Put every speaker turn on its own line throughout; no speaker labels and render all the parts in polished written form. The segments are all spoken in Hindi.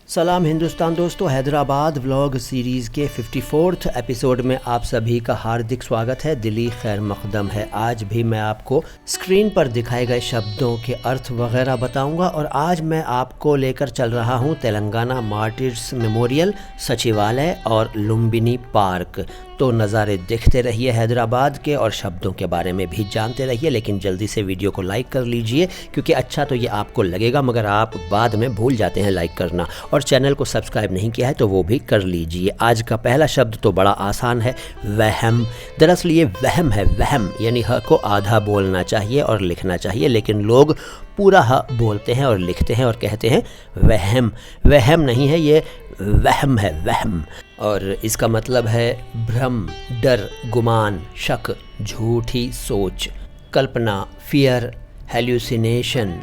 सलाम हिंदुस्तान दोस्तों, हैदराबाद व्लॉग सीरीज़ के 54th एपिसोड में आप सभी का हार्दिक स्वागत है। दिली खैर मकदम है। आज भी मैं आपको स्क्रीन पर दिखाए गए शब्दों के अर्थ वगैरह बताऊंगा और आज मैं आपको लेकर चल रहा हूं तेलंगाना मार्टिर्स मेमोरियल, सचिवालय और लुम्बिनी पार्क। तो नज़ारे देखते रहिए हैदराबाद के और शब्दों के बारे में भी जानते रहिए, लेकिन जल्दी से वीडियो को लाइक कर लीजिए क्योंकि अच्छा तो ये आपको लगेगा मगर आप बाद में भूल जाते हैं लाइक करना। और चैनल को सब्सक्राइब नहीं किया है तो वो भी कर लीजिए। आज का पहला शब्द तो बड़ा आसान है, वहम। दरअसल ये वहम है, वहम यानी ह को आधा बोलना चाहिए और लिखना चाहिए, लेकिन लोग पूरा ह बोलते हैं और लिखते हैं और कहते हैं वहम। वहम नहीं है, ये वहम है, वहम। और इसका मतलब है भ्रम, डर, गुमान, शक, झूठी सोच, कल्पना, fear, hallucination,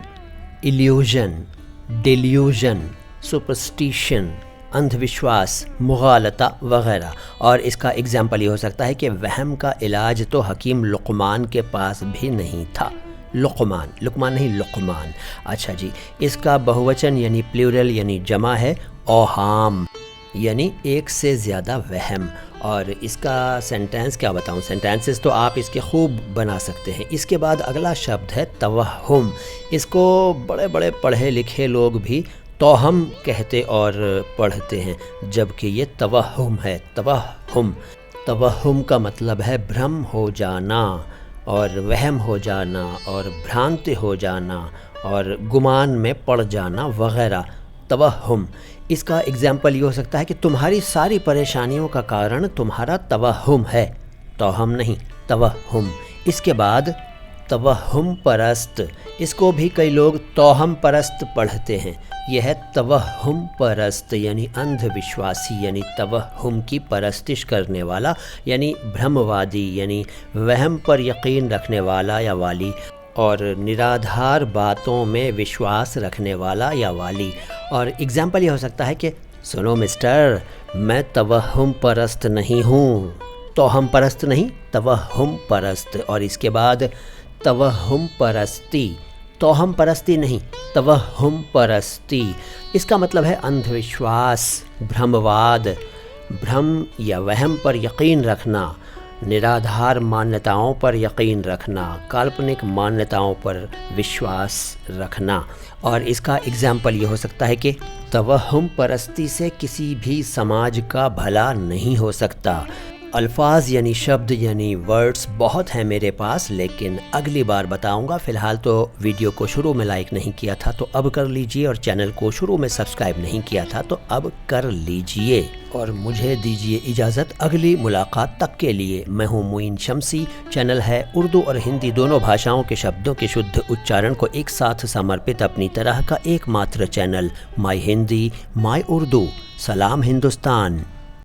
illusion, delusion, superstition, अंधविश्वास, मुगालता वगैरह। और इसका एग्जाम्पल ये हो सकता है कि वहम का इलाज तो हकीम लुक़मान के पास भी नहीं था। लुक़मान, लुक़मान नहीं, लुक़मान। अच्छा जी, इसका बहुवचन यानी प्लूरल यानी जमा है औहाम, यानी एक से ज़्यादा वहम। और इसका सेंटेंस क्या बताऊं, सेंटेंसेस तो आप इसके खूब बना सकते हैं। इसके बाद अगला शब्द है तवहुम। इसको बड़े बड़े पढ़े लिखे लोग भी तोहम कहते और पढ़ते हैं, जबकि ये तवहुम है। तवहुम, तवहुम का मतलब है भ्रम हो जाना और वहम हो जाना और भ्रांति हो जाना और गुमान में पड़ जाना वगैरह। तवहुम, इसका एग्जाम्पल ये हो सकता है कि तुम्हारी सारी परेशानियों का कारण तुम्हारा तवहुम है, तोहम नहीं, तवहुम। इसके बाद तवहुम परस्त, इसको भी कई लोग तोहम परस्त पढ़ते हैं। यह है तवहुम परस्त यानी अंधविश्वासी, यानी तवहुम की परस्तिश करने वाला, यानी भ्रमवादी, यानी वहम पर यकीन रखने वाला या वाली, और निराधार बातों में विश्वास रखने वाला या वाली। और एग्जाम्पल ये हो सकता है कि सुनो मिस्टर, मैं तवहुम परस्त नहीं हूँ, तोहम परस्त नहीं, तवहुम परस्त। और इसके बाद तवहुम परस्ती, तोहम परस्ती नहीं, तवहुम परस्ती। इसका मतलब है अंधविश्वास, भ्रमवाद, भ्रम या वहम पर यकीन रखना, निराधार मान्यताओं पर यकीन रखना, काल्पनिक मान्यताओं पर विश्वास रखना। और इसका एग्जाम्पल ये हो सकता है कि तवहुम परस्ती से किसी भी समाज का भला नहीं हो सकता। अल्फाज यानी शब्द यानी वर्ड्स बहुत हैं मेरे पास, लेकिन अगली बार बताऊंगा। फ़िलहाल तो वीडियो को शुरू में लाइक नहीं किया था तो अब कर लीजिए, और चैनल को शुरू में सब्सक्राइब नहीं किया था तो अब कर लीजिए। और मुझे दीजिए इजाज़त अगली मुलाकात तक के लिए। मैं हूँ मुइन शम्सी। चैनल है उर्दू और हिंदी दोनों भाषाओं के शब्दों के शुद्ध उच्चारण को एक साथ समर्पित अपनी तरह का एकमात्र चैनल, माई हिंदी माई उर्दू। सलाम हिंदुस्तान।